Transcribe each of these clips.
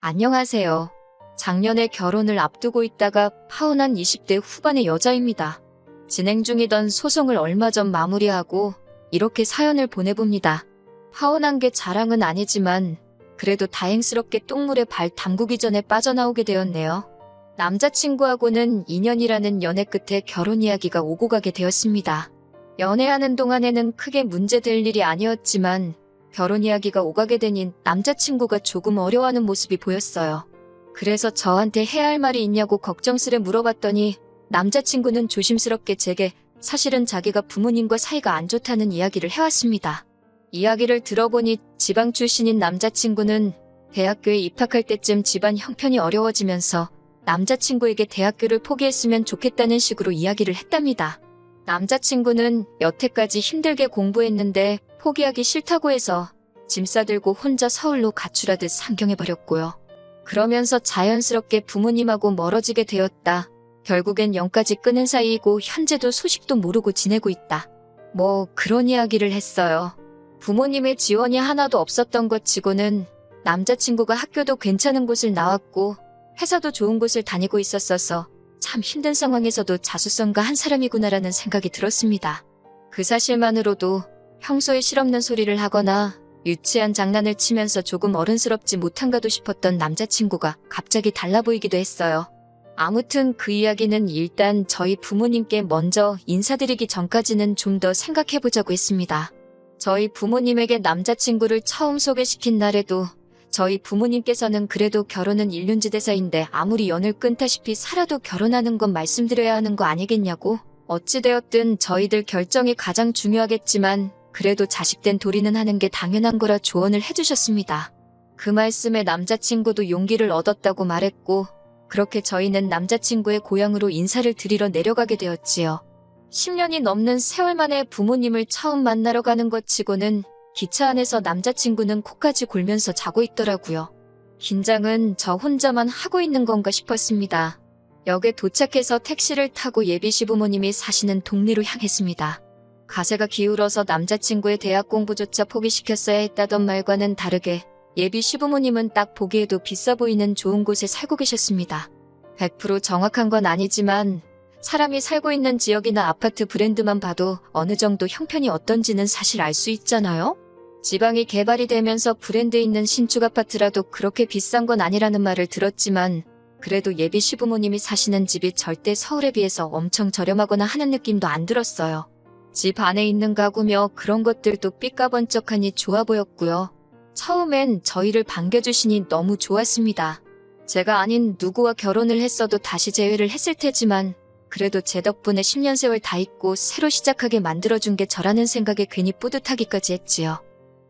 안녕하세요. 작년에 결혼을 앞두고 있다가 파혼한 20대 후반의 여자입니다. 진행 중이던 소송을 얼마 전 마무리하고 이렇게 사연을 보내봅니다. 파혼한 게 자랑은 아니지만 그래도 다행스럽게 똥물에 발 담그기 전에 빠져나오게 되었네요. 남자친구하고는 2년이라는 연애 끝에 결혼 이야기가 오고 가게 되었습니다. 연애하는 동안에는 크게 문제될 일이 아니었지만 결혼 이야기가 오가게 되니 남자친구가 조금 어려워하는 모습이 보였어요. 그래서 저한테 해야 할 말이 있냐고 걱정스레 물어봤더니 남자친구는 조심스럽게 제게 사실은 자기가 부모님과 사이가 안 좋다는 이야기를 해왔습니다. 이야기를 들어보니 지방 출신인 남자친구는 대학교에 입학할 때쯤 집안 형편이 어려워지면서 남자친구에게 대학교를 포기했으면 좋겠다는 식으로 이야기를 했답니다. 남자친구는 여태까지 힘들게 공부했는데 포기하기 싫다고 해서 짐 싸들고 혼자 서울로 가출하듯 상경해버렸고요. 그러면서 자연스럽게 부모님하고 멀어지게 되었다. 결국엔 영까지 끊은 사이이고 현재도 소식도 모르고 지내고 있다. 뭐 그런 이야기를 했어요. 부모님의 지원이 하나도 없었던 것 치고는 남자친구가 학교도 괜찮은 곳을 나왔고 회사도 좋은 곳을 다니고 있었어서 참 힘든 상황에서도 자수성가 한 사람이구나라는 생각이 들었습니다. 그 사실만으로도 평소에 실없는 소리를 하거나 유치한 장난을 치면서 조금 어른스럽지 못한가도 싶었던 남자친구가 갑자기 달라 보이기도 했어요. 아무튼 그 이야기는 일단 저희 부모님께 먼저 인사드리기 전까지는 좀 더 생각해보자고 했습니다. 저희 부모님에게 남자친구를 처음 소개시킨 날에도 저희 부모님께서는 그래도 결혼은 일륜지대사인데 아무리 연을 끊다시피 살아도 결혼하는 건 말씀드려야 하는 거 아니겠냐고? 어찌되었든 저희들 결정이 가장 중요하겠지만 그래도 자식된 도리는 하는 게 당연한 거라 조언을 해주셨습니다. 그 말씀에 남자친구도 용기를 얻었다고 말했고 그렇게 저희는 남자친구의 고향으로 인사를 드리러 내려가게 되었지요. 10년이 넘는 세월 만에 부모님을 처음 만나러 가는 것 치고는 기차 안에서 남자친구는 코까지 골면서 자고 있더라고요. 긴장은 저 혼자만 하고 있는 건가 싶었습니다. 역에 도착해서 택시를 타고 예비 시부모님이 사시는 동네로 향했습니다. 가세가 기울어서 남자친구의 대학 공부조차 포기시켰어야 했다던 말과는 다르게 예비 시부모님은 딱 보기에도 비싸 보이는 좋은 곳에 살고 계셨습니다. 100% 정확한 건 아니지만 사람이 살고 있는 지역이나 아파트 브랜드만 봐도 어느 정도 형편이 어떤지는 사실 알 수 있잖아요? 지방이 개발이 되면서 브랜드 있는 신축 아파트라도 그렇게 비싼 건 아니라는 말을 들었지만 그래도 예비 시부모님이 사시는 집이 절대 서울에 비해서 엄청 저렴하거나 하는 느낌도 안 들었어요. 집 안에 있는 가구며 그런 것들도 삐까번쩍하니 좋아 보였고요. 처음엔 저희를 반겨주시니 너무 좋았습니다. 제가 아닌 누구와 결혼을 했어도 다시 재회를 했을 테지만 그래도 제 덕분에 10년 세월 다 잊고 새로 시작하게 만들어준 게 저라는 생각에 괜히 뿌듯하기까지 했지요.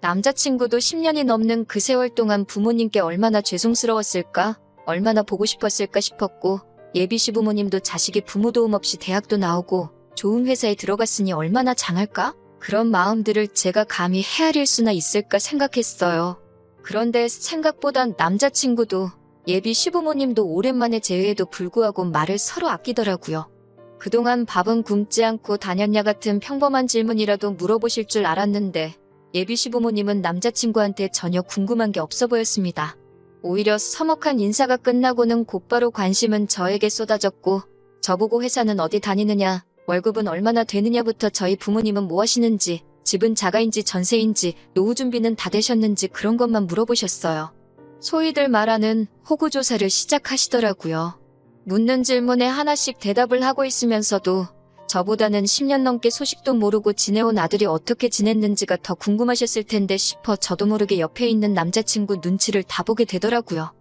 남자친구도 10년이 넘는 그 세월 동안 부모님께 얼마나 죄송스러웠을까, 얼마나 보고 싶었을까 싶었고 예비 시부모님도 자식이 부모 도움 없이 대학도 나오고 좋은 회사에 들어갔으니 얼마나 장할까? 그런 마음들을 제가 감히 헤아릴 수나 있을까 생각했어요. 그런데 생각보단 남자친구도 예비 시부모님도 오랜만에 재회에도 불구하고 말을 서로 아끼더라고요. 그동안 밥은 굶지 않고 다녔냐 같은 평범한 질문이라도 물어보실 줄 알았는데 예비 시부모님은 남자친구한테 전혀 궁금한 게 없어 보였습니다. 오히려 서먹한 인사가 끝나고는 곧바로 관심은 저에게 쏟아졌고 저보고 회사는 어디 다니느냐, 월급은 얼마나 되느냐부터 저희 부모님은 뭐 하시는지, 집은 자가인지 전세인지, 노후 준비는 다 되셨는지 그런 것만 물어보셨어요. 소위들 말하는 호구조사를 시작하시더라고요. 묻는 질문에 하나씩 대답을 하고 있으면서도 저보다는 10년 넘게 소식도 모르고 지내온 아들이 어떻게 지냈는지가 더 궁금하셨을 텐데 싶어 저도 모르게 옆에 있는 남자친구 눈치를 다 보게 되더라고요.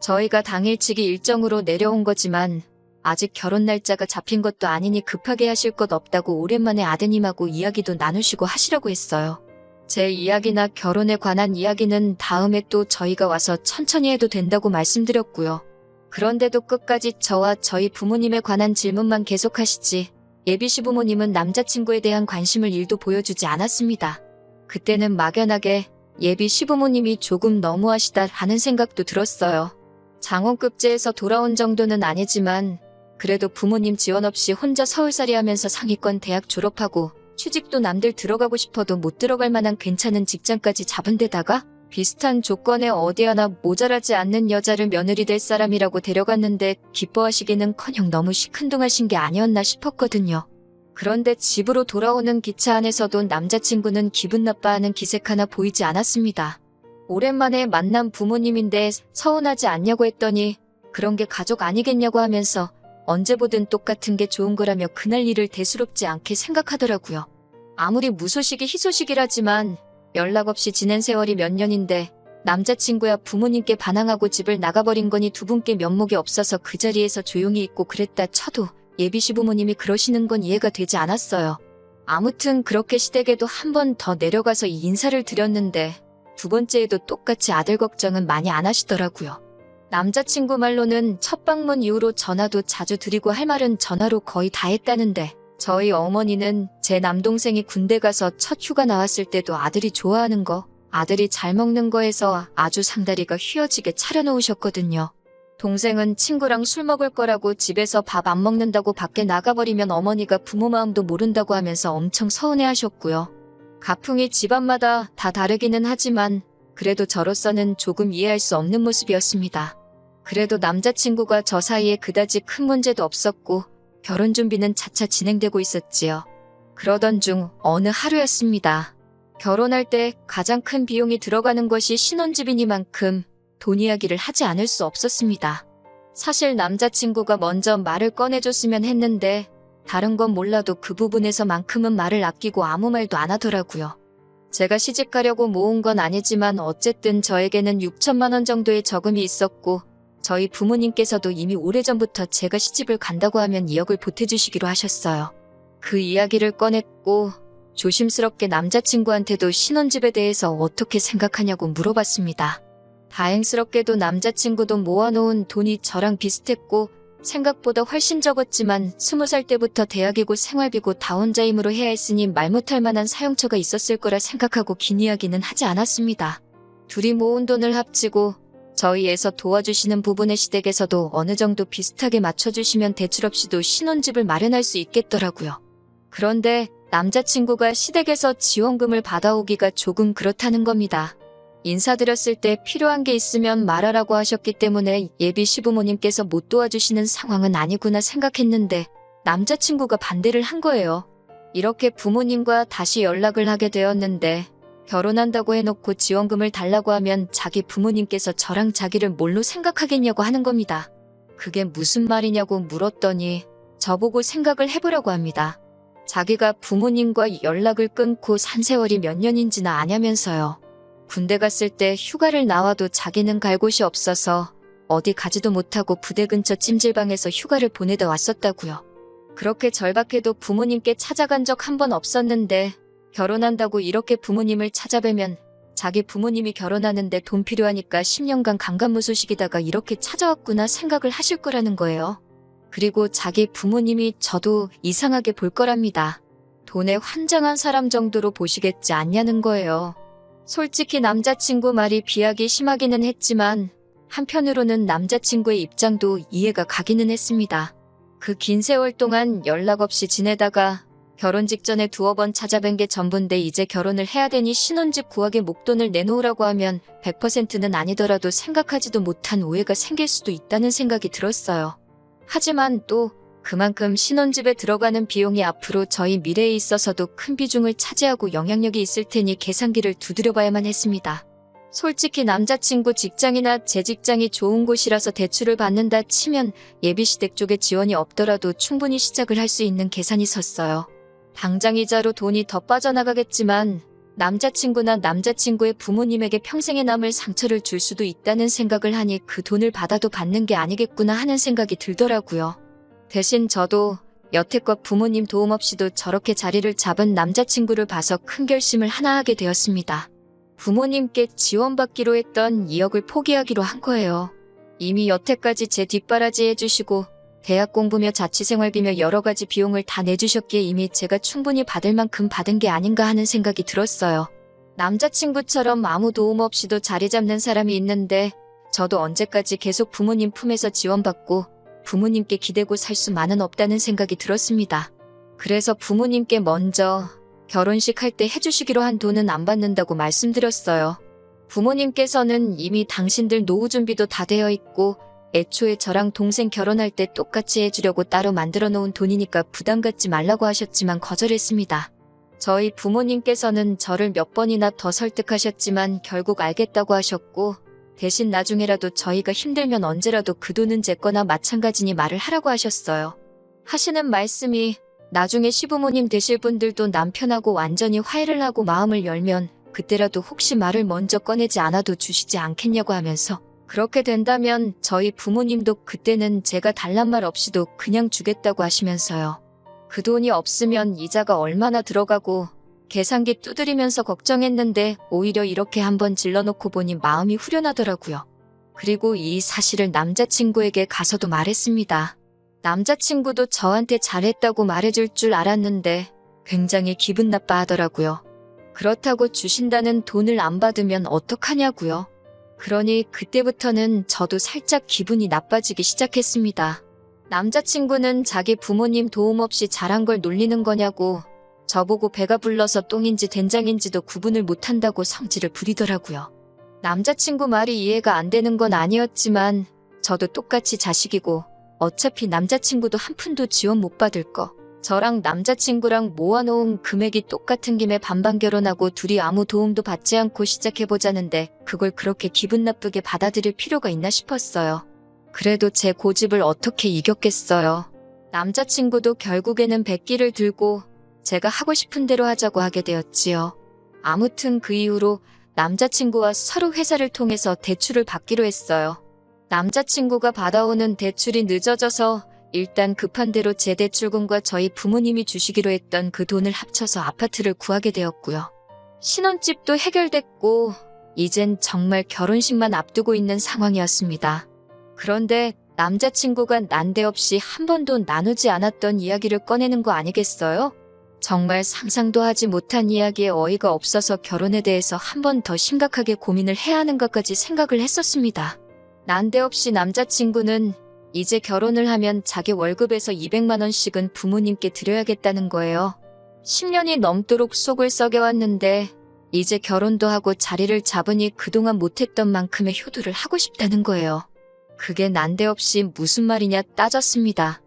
저희가 당일치기 일정으로 내려온 거지만 아직 결혼 날짜가 잡힌 것도 아니니 급하게 하실 것 없다고 오랜만에 아드님하고 이야기도 나누시고 하시라고 했어요. 제 이야기나 결혼에 관한 이야기는 다음에 또 저희가 와서 천천히 해도 된다고 말씀드렸고요. 그런데도 끝까지 저와 저희 부모님에 관한 질문만 계속하시지 예비 시부모님은 남자친구에 대한 관심을 1도 보여주지 않았습니다. 그때는 막연하게 예비 시부모님이 조금 너무하시다 하는 생각도 들었어요. 장원급제에서 돌아온 정도는 아니지만 그래도 부모님 지원 없이 혼자 서울살이 하면서 상위권 대학 졸업하고 취직도 남들 들어가고 싶어도 못 들어갈 만한 괜찮은 직장까지 잡은 데다가 비슷한 조건에 어디 하나 모자라지 않는 여자를 며느리 될 사람이라고 데려갔는데 기뻐하시기는커녕 너무 시큰둥하신 게 아니었나 싶었거든요. 그런데 집으로 돌아오는 기차 안에서도 남자친구는 기분 나빠하는 기색 하나 보이지 않았습니다. 오랜만에 만난 부모님인데 서운하지 않냐고 했더니 그런 게 가족 아니겠냐고 하면서 언제 보든 똑같은 게 좋은 거라며 그날 일을 대수롭지 않게 생각하더라고요. 아무리 무소식이 희소식이라지만 연락 없이 지낸 세월이 몇 년인데 남자친구야 부모님께 반항하고 집을 나가버린 거니 두 분께 면목이 없어서 그 자리에서 조용히 있고 그랬다 쳐도 예비 시부모님이 그러시는 건 이해가 되지 않았어요. 아무튼 그렇게 시댁에도 한 번 더 내려가서 이 인사를 드렸는데 두 번째에도 똑같이 아들 걱정은 많이 안 하시더라고요. 남자친구 말로는 첫 방문 이후로 전화도 자주 드리고 할 말은 전화로 거의 다 했다는데 저희 어머니는 제 남동생이 군대 가서 첫 휴가 나왔을 때도 아들이 좋아하는 거, 아들이 잘 먹는 거에서 아주 상다리가 휘어지게 차려놓으셨거든요. 동생은 친구랑 술 먹을 거라고 집에서 밥 안 먹는다고 밖에 나가버리면 어머니가 부모 마음도 모른다고 하면서 엄청 서운해하셨고요. 가풍이 집안마다 다 다르기는 하지만 그래도 저로서는 조금 이해할 수 없는 모습이었습니다. 그래도 남자친구가 저 사이에 그다지 큰 문제도 없었고 결혼 준비는 차차 진행되고 있었지요. 그러던 중 어느 하루였습니다. 결혼할 때 가장 큰 비용이 들어가는 것이 신혼집이니만큼 돈 이야기를 하지 않을 수 없었습니다. 사실 남자친구가 먼저 말을 꺼내줬으면 했는데 다른 건 몰라도 그 부분에서만큼은 말을 아끼고 아무 말도 안 하더라고요. 제가 시집 가려고 모은 건 아니지만 어쨌든 저에게는 6천만 원 정도의 저금이 있었고 저희 부모님께서도 이미 오래전부터 제가 시집을 간다고 하면 2억을 보태주시기로 하셨어요. 그 이야기를 꺼냈고 조심스럽게 남자친구한테도 신혼집에 대해서 어떻게 생각하냐고 물어봤습니다. 다행스럽게도 남자친구도 모아놓은 돈이 저랑 비슷했고 생각보다 훨씬 적었지만 20살 때부터 대학이고 생활비고 다 혼자 힘으로 해야 했으니 말 못할 만한 사용처가 있었을 거라 생각하고 긴 이야기는 하지 않았습니다. 둘이 모은 돈을 합치고 저희에서 도와주시는 부분의 시댁에서도 어느 정도 비슷하게 맞춰주시면 대출 없이도 신혼집을 마련할 수 있겠더라고요. 그런데 남자친구가 시댁에서 지원금을 받아오기가 조금 그렇다는 겁니다. 인사드렸을 때 필요한 게 있으면 말하라고 하셨기 때문에 예비 시부모님께서 못 도와주시는 상황은 아니구나 생각했는데 남자친구가 반대를 한 거예요. 이렇게 부모님과 다시 연락을 하게 되었는데 결혼한다고 해놓고 지원금을 달라고 하면 자기 부모님께서 저랑 자기를 뭘로 생각하겠냐고 하는 겁니다. 그게 무슨 말이냐고 물었더니 저보고 생각을 해보라고 합니다. 자기가 부모님과 연락을 끊고 산 세월이 몇 년인지나 아냐면서요. 군대 갔을 때 휴가를 나와도 자기는 갈 곳이 없어서 어디 가지도 못하고 부대 근처 찜질방에서 휴가를 보내다 왔었다고요. 그렇게 절박해도 부모님께 찾아간 적 한 번 없었는데 결혼한다고 이렇게 부모님을 찾아뵈면 자기 부모님이 결혼하는데 돈 필요하니까 10년간 강간무소식이다가 이렇게 찾아왔구나 생각을 하실 거라는 거예요. 그리고 자기 부모님이 저도 이상하게 볼 거랍니다. 돈에 환장한 사람 정도로 보시겠지 않냐는 거예요. 솔직히 남자친구 말이 비하기 심하기는 했지만 한편으로는 남자친구의 입장도 이해가 가기는 했습니다. 그 긴 세월 동안 연락 없이 지내다가 결혼 직전에 두어 번 찾아뵌 게 전부인데 이제 결혼을 해야 되니 신혼집 구하게 목돈을 내놓으라고 하면 100%는 아니더라도 생각하지도 못한 오해가 생길 수도 있다는 생각이 들었어요. 하지만 또 그만큼 신혼집에 들어가는 비용이 앞으로 저희 미래에 있어서도 큰 비중을 차지하고 영향력이 있을 테니 계산기를 두드려봐야만 했습니다. 솔직히 남자친구 직장이나 제 직장이 좋은 곳이라서 대출을 받는다 치면 예비시댁 쪽에 지원이 없더라도 충분히 시작을 할 수 있는 계산이 섰어요. 당장 이자로 돈이 더 빠져나가겠지만 남자친구나 남자친구의 부모님에게 평생에 남을 상처를 줄 수도 있다는 생각을 하니 그 돈을 받아도 받는 게 아니겠구나 하는 생각이 들더라고요. 대신 저도 여태껏 부모님 도움 없이도 저렇게 자리를 잡은 남자친구를 봐서 큰 결심을 하나 하게 되었습니다. 부모님께 지원받기로 했던 2억을 포기하기로 한 거예요. 이미 여태까지 제 뒷바라지 해주시고 대학 공부며 자취생활비며 여러 가지 비용을 다 내주셨기에 이미 제가 충분히 받을 만큼 받은 게 아닌가 하는 생각이 들었어요. 남자친구처럼 아무 도움 없이도 자리 잡는 사람이 있는데 저도 언제까지 계속 부모님 품에서 지원받고 부모님께 기대고 살 수만은 없다는 생각이 들었습니다. 그래서 부모님께 먼저 결혼식 할 때 해주시기로 한 돈은 안 받는다고 말씀드렸어요. 부모님께서는 이미 당신들 노후 준비도 다 되어 있고 애초에 저랑 동생 결혼할 때 똑같이 해주려고 따로 만들어 놓은 돈이니까 부담 갖지 말라고 하셨지만 거절했습니다. 저희 부모님께서는 저를 몇 번이나 더 설득하셨지만 결국 알겠다고 하셨고 대신 나중에라도 저희가 힘들면 언제라도 그 돈은 제 거나 마찬가지니 말을 하라고 하셨어요. 하시는 말씀이 나중에 시부모님 되실 분들도 남편하고 완전히 화해를 하고 마음을 열면 그때라도 혹시 말을 먼저 꺼내지 않아도 주시지 않겠냐고 하면서 그렇게 된다면 저희 부모님도 그때는 제가 달란 말 없이도 그냥 주겠다고 하시면서요. 그 돈이 없으면 이자가 얼마나 들어가고 계산기 두드리면서 걱정했는데 오히려 이렇게 한번 질러놓고 보니 마음이 후련하더라고요. 그리고 이 사실을 남자친구에게 가서도 말했습니다. 남자친구도 저한테 잘했다고 말해줄 줄 알았는데 굉장히 기분 나빠하더라고요. 그렇다고 주신다는 돈을 안 받으면 어떡하냐고요. 그러니 그때부터는 저도 살짝 기분이 나빠지기 시작했습니다. 남자친구는 자기 부모님 도움 없이 잘한 걸 놀리는 거냐고 저보고 배가 불러서 똥인지 된장인지도 구분을 못한다고 성질을 부리더라고요. 남자친구 말이 이해가 안 되는 건 아니었지만 저도 똑같이 자식이고 어차피 남자친구도 한 푼도 지원 못 받을 거. 저랑 남자친구랑 모아놓은 금액이 똑같은 김에 반반 결혼하고 둘이 아무 도움도 받지 않고 시작해보자는데 그걸 그렇게 기분 나쁘게 받아들일 필요가 있나 싶었어요. 그래도 제 고집을 어떻게 이겼겠어요. 남자친구도 결국에는 백기를 들고 제가 하고 싶은 대로 하자고 하게 되었지요. 아무튼 그 이후로 남자친구와 서로 회사를 통해서 대출을 받기로 했어요. 남자친구가 받아오는 대출이 늦어져서 일단 급한 대로 제 대출금과 저희 부모님이 주시기로 했던 그 돈을 합쳐서 아파트를 구하게 되었고요. 신혼집도 해결됐고 이젠 정말 결혼식만 앞두고 있는 상황이었습니다. 그런데 남자친구가 난데없이 한 번도 나누지 않았던 이야기를 꺼내는 거 아니겠어요? 정말 상상도 하지 못한 이야기에 어이가 없어서 결혼에 대해서 한 번 더 심각하게 고민을 해야 하는 것까지 생각을 했었습니다. 난데없이 남자친구는 이제 결혼을 하면 자기 월급에서 200만 원씩은 부모님께 드려야겠다는 거예요. 10년이 넘도록 속을 썩여왔는데 이제 결혼도 하고 자리를 잡으니 그동안 못했던 만큼의 효도를 하고 싶다는 거예요. 그게 난데없이 무슨 말이냐 따졌습니다.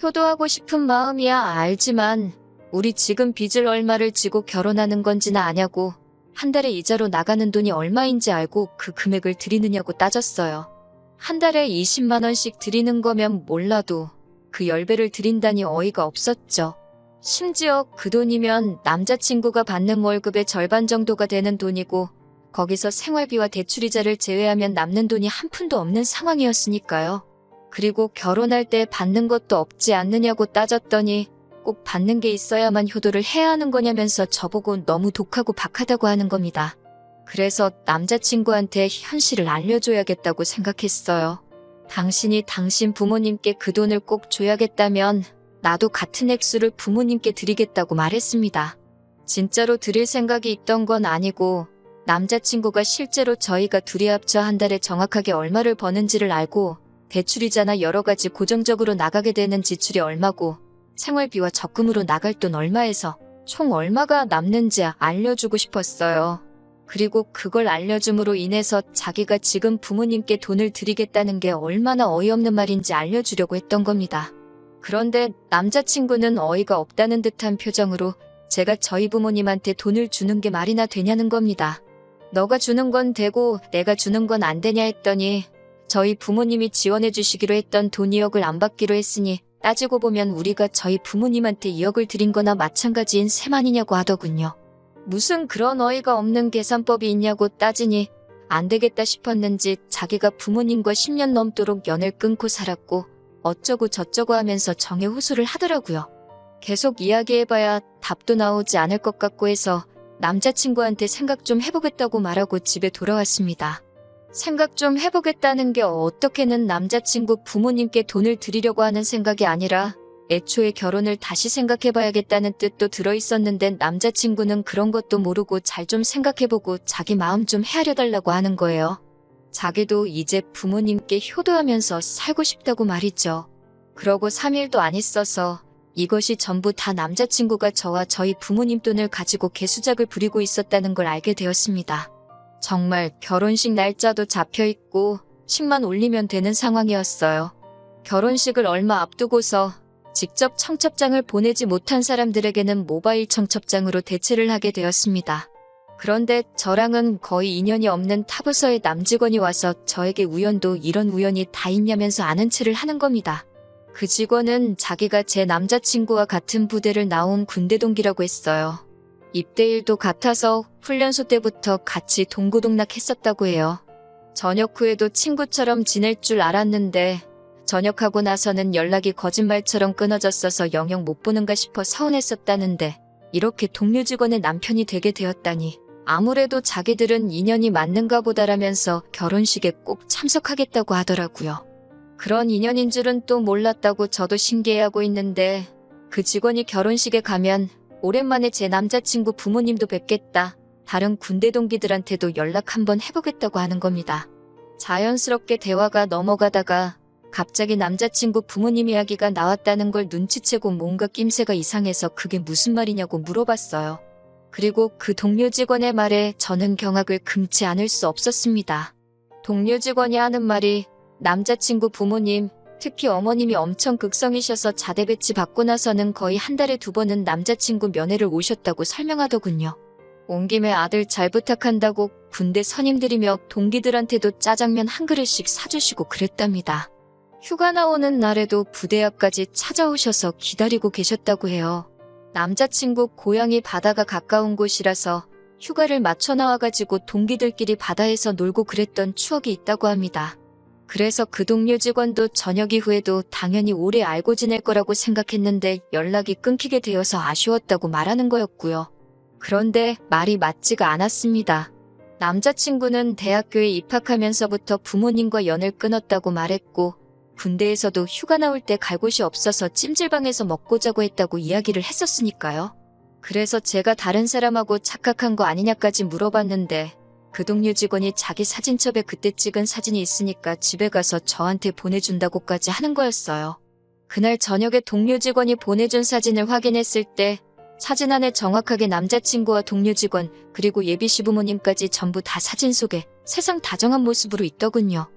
효도하고 싶은 마음이야 알지만 우리 지금 빚을 얼마를 지고 결혼하는 건지나 아냐고 한 달에 이자로 나가는 돈이 얼마인지 알고 그 금액을 드리느냐고 따졌어요. 한 달에 20만 원씩 드리는 거면 몰라도 그 10배를 드린다니 어이가 없었죠. 심지어 그 돈이면 남자친구가 받는 월급의 절반 정도가 되는 돈이고 거기서 생활비와 대출이자를 제외하면 남는 돈이 한 푼도 없는 상황이었으니까요. 그리고 결혼할 때 받는 것도 없지 않느냐고 따졌더니 꼭 받는 게 있어야만 효도를 해야 하는 거냐면서 저보고 너무 독하고 박하다고 하는 겁니다. 그래서 남자친구한테 현실을 알려줘야겠다고 생각했어요. 당신이 당신 부모님께 그 돈을 꼭 줘야겠다면 나도 같은 액수를 부모님께 드리겠다고 말했습니다. 진짜로 드릴 생각이 있던 건 아니고 남자친구가 실제로 저희가 둘이 합쳐 한 달에 정확하게 얼마를 버는지를 알고 대출이자나 여러 가지 고정적으로 나가게 되는 지출이 얼마고 생활비와 적금으로 나갈 돈 얼마에서 총 얼마가 남는지 알려주고 싶었어요. 그리고 그걸 알려줌으로 인해서 자기가 지금 부모님께 돈을 드리겠다는 게 얼마나 어이없는 말인지 알려주려고 했던 겁니다. 그런데 남자친구는 어이가 없다는 듯한 표정으로 제가 저희 부모님한테 돈을 주는 게 말이나 되냐는 겁니다. 너가 주는 건 되고 내가 주는 건 안 되냐 했더니 저희 부모님이 지원해 주시기로 했던 돈 2억을 안 받기로 했으니 따지고 보면 우리가 저희 부모님한테 2억을 드린 거나 마찬가지인 셈 아니냐고 하더군요. 무슨 그런 어이가 없는 계산법이 있냐고 따지니 안 되겠다 싶었는지 자기가 부모님과 10년 넘도록 연을 끊고 살았고 어쩌고 저쩌고 하면서 정에 호소를 하더라고요. 계속 이야기해봐야 답도 나오지 않을 것 같고 해서 남자친구한테 생각 좀 해보겠다고 말하고 집에 돌아왔습니다. 생각 좀 해보겠다는 게 어떻게는 남자친구 부모님께 돈을 드리려고 하는 생각이 아니라 애초에 결혼을 다시 생각해봐야겠다는 뜻도 들어있었는데 남자친구는 그런 것도 모르고 잘 좀 생각해보고 자기 마음 좀 헤아려달라고 하는 거예요. 자기도 이제 부모님께 효도하면서 살고 싶다고 말이죠. 그러고 3일도 안 있어서 이것이 전부 다 남자친구가 저와 저희 부모님 돈을 가지고 개수작을 부리고 있었다는 걸 알게 되었습니다. 정말 결혼식 날짜도 잡혀 있고 10만 올리면 되는 상황이었어요. 결혼식을 얼마 앞두고서 직접 청첩장을 보내지 못한 사람들에게는 모바일 청첩장으로 대체를 하게 되었습니다. 그런데 저랑은 거의 인연이 없는 타부서의 남직원이 와서 저에게 우연도 이런 우연이 다 있냐면서 아는 체를 하는 겁니다. 그 직원은 자기가 제 남자친구와 같은 부대를 나온 군대 동기라고 했어요. 입대일도 같아서 훈련소 때부터 같이 동고동락했었다고 해요. 전역 후에도 친구처럼 지낼 줄 알았는데 전역하고 나서는 연락이 거짓말처럼 끊어졌어서 영영 못 보는가 싶어 서운했었다는데 이렇게 동료 직원의 남편이 되게 되었다니 아무래도 자기들은 인연이 맞는가 보다라면서 결혼식에 꼭 참석하겠다고 하더라고요. 그런 인연인 줄은 또 몰랐다고 저도 신기해하고 있는데 그 직원이 결혼식에 가면 오랜만에 제 남자친구 부모님도 뵙겠다. 다른 군대 동기들한테도 연락 한번 해보겠다고 하는 겁니다. 자연스럽게 대화가 넘어가다가 갑자기 남자친구 부모님 이야기가 나왔다는 걸 눈치채고 뭔가 낌새가 이상해서 그게 무슨 말이냐고 물어봤어요. 그리고 그 동료 직원의 말에 저는 경악을 금치 않을 수 없었습니다. 동료 직원이 하는 말이 남자친구 부모님, 특히 어머님이 엄청 극성이셔서 자대 배치 받고 나서는 거의 한 달에 2번은 남자친구 면회를 오셨다고 설명하더군요. 온 김에 아들 잘 부탁한다고 군대 선임들이며 동기들한테도 짜장면 한 그릇씩 사주시고 그랬답니다. 휴가 나오는 날에도 부대 앞까지 찾아오셔서 기다리고 계셨다고 해요. 남자친구 고향이 바다가 가까운 곳이라서 휴가를 맞춰 나와가지고 동기들끼리 바다에서 놀고 그랬던 추억이 있다고 합니다. 그래서 그 동료 직원도 저녁 이후에도 당연히 오래 알고 지낼 거라고 생각했는데 연락이 끊기게 되어서 아쉬웠다고 말하는 거였고요. 그런데 말이 맞지가 않았습니다. 남자친구는 대학교에 입학하면서부터 부모님과 연을 끊었다고 말했고 군대에서도 휴가 나올 때 갈 곳이 없어서 찜질방에서 먹고 자고 했다고 이야기를 했었으니까요. 그래서 제가 다른 사람하고 착각한 거 아니냐까지 물어봤는데 그 동료 직원이 자기 사진첩에 그때 찍은 사진이 있으니까 집에 가서 저한테 보내준다고까지 하는 거였어요. 그날 저녁에 동료 직원이 보내준 사진을 확인했을 때 사진 안에 정확하게 남자친구와 동료 직원 그리고 예비 시부모님까지 전부 다 사진 속에 세상 다정한 모습으로 있더군요.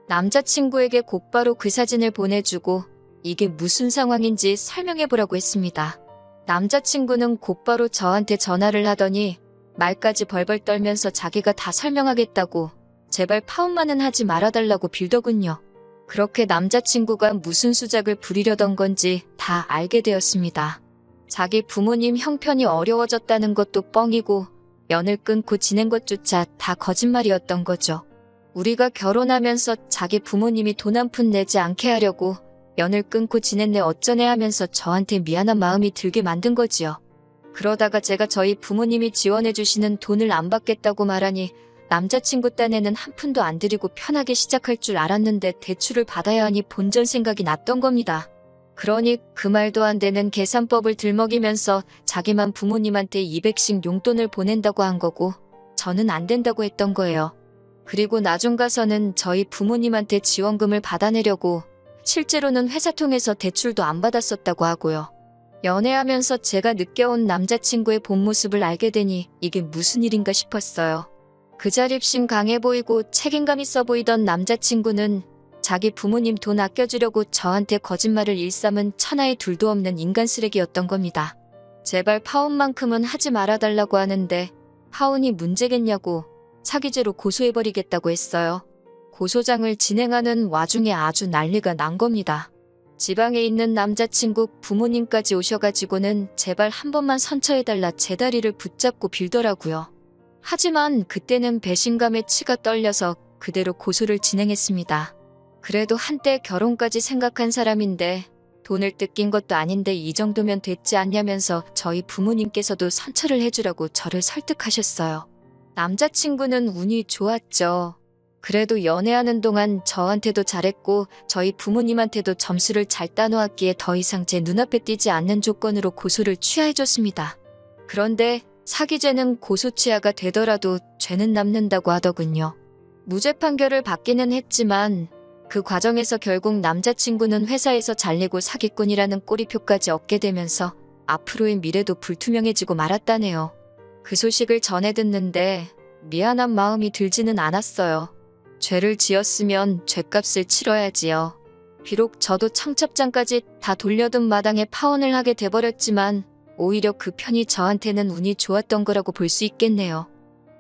남자친구에게 곧바로 그 사진을 보내주고 이게 무슨 상황인지 설명해보라고 했습니다. 남자친구는 곧바로 저한테 전화를 하더니 말까지 벌벌 떨면서 자기가 다 설명하겠다고 제발 파혼만은 하지 말아달라고 빌더군요. 그렇게 남자친구가 무슨 수작을 부리려던 건지 다 알게 되었습니다. 자기 부모님 형편이 어려워졌다는 것도 뻥이고 연을 끊고 지낸 것조차 다 거짓말이었던 거죠. 우리가 결혼하면서 자기 부모님이 돈 한 푼 내지 않게 하려고 연을 끊고 지냈네 어쩌네 하면서 저한테 미안한 마음이 들게 만든 거지요. 그러다가 제가 저희 부모님이 지원해주시는 돈을 안 받겠다고 말하니 남자친구 딴에는 한 푼도 안 드리고 편하게 시작할 줄 알았는데 대출을 받아야 하니 본전 생각이 났던 겁니다. 그러니 그 말도 안 되는 계산법을 들먹이면서 자기만 부모님한테 200씩 용돈을 보낸다고 한 거고 저는 안 된다고 했던 거예요. 그리고 나중 가서는 저희 부모님한테 지원금을 받아내려고 실제로는 회사 통해서 대출도 안 받았었다고 하고요. 연애하면서 제가 느껴온 남자친구의 본 모습을 알게 되니 이게 무슨 일인가 싶었어요. 그 자립심 강해 보이고 책임감 있어 보이던 남자친구는 자기 부모님 돈 아껴주려고 저한테 거짓말을 일삼은 천하의 둘도 없는 인간 쓰레기였던 겁니다. 제발 파혼만큼은 하지 말아달라고 하는데 파혼이 문제겠냐고 사기죄로 고소해버리겠다고 했어요. 고소장을 진행하는 와중에 아주 난리가 난 겁니다. 지방에 있는 남자친구 부모님까지 오셔가지고는 제발 한 번만 선처해달라 제 다리를 붙잡고 빌더라고요. 하지만 그때는 배신감에 치가 떨려서 그대로 고소를 진행했습니다. 그래도 한때 결혼까지 생각한 사람인데 돈을 뜯긴 것도 아닌데 이 정도면 됐지 않냐면서 저희 부모님께서도 선처를 해주라고 저를 설득하셨어요. 남자친구는 운이 좋았죠. 그래도 연애하는 동안 저한테도 잘했고 저희 부모님한테도 점수를 잘 따놓았기에 더 이상 제 눈앞에 띄지 않는 조건으로 고소를 취하해줬습니다. 그런데 사기죄는 고소 취하가 되더라도 죄는 남는다고 하더군요. 무죄 판결을 받기는 했지만 그 과정에서 결국 남자친구는 회사에서 잘리고 사기꾼이라는 꼬리표까지 얻게 되면서 앞으로의 미래도 불투명해지고 말았다네요. 그 소식을 전해 듣는데 미안한 마음이 들지는 않았어요. 죄를 지었으면 죄값을 치러야지요. 비록 저도 청첩장까지 다 돌려둔 마당에 파혼을 하게 돼버렸지만 오히려 그 편이 저한테는 운이 좋았던 거라고 볼 수 있겠네요.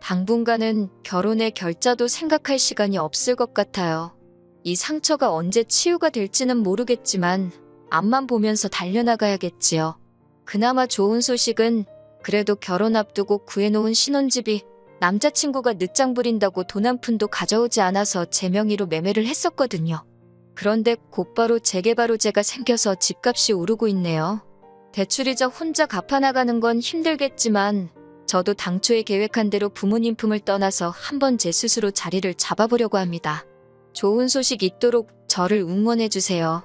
당분간은 결혼의 결자도 생각할 시간이 없을 것 같아요. 이 상처가 언제 치유가 될지는 모르겠지만 앞만 보면서 달려나가야겠지요. 그나마 좋은 소식은 그래도 결혼 앞두고 구해놓은 신혼집이 남자친구가 늦장 부린다고 돈 한 푼도 가져오지 않아서 제 명의로 매매를 했었거든요. 그런데 곧바로 재개발호재가 생겨서 집값이 오르고 있네요. 대출이자 혼자 갚아나가는 건 힘들겠지만 저도 당초에 계획한 대로 부모님 품을 떠나서 한번 제 스스로 자리를 잡아보려고 합니다. 좋은 소식 있도록 저를 응원해주세요.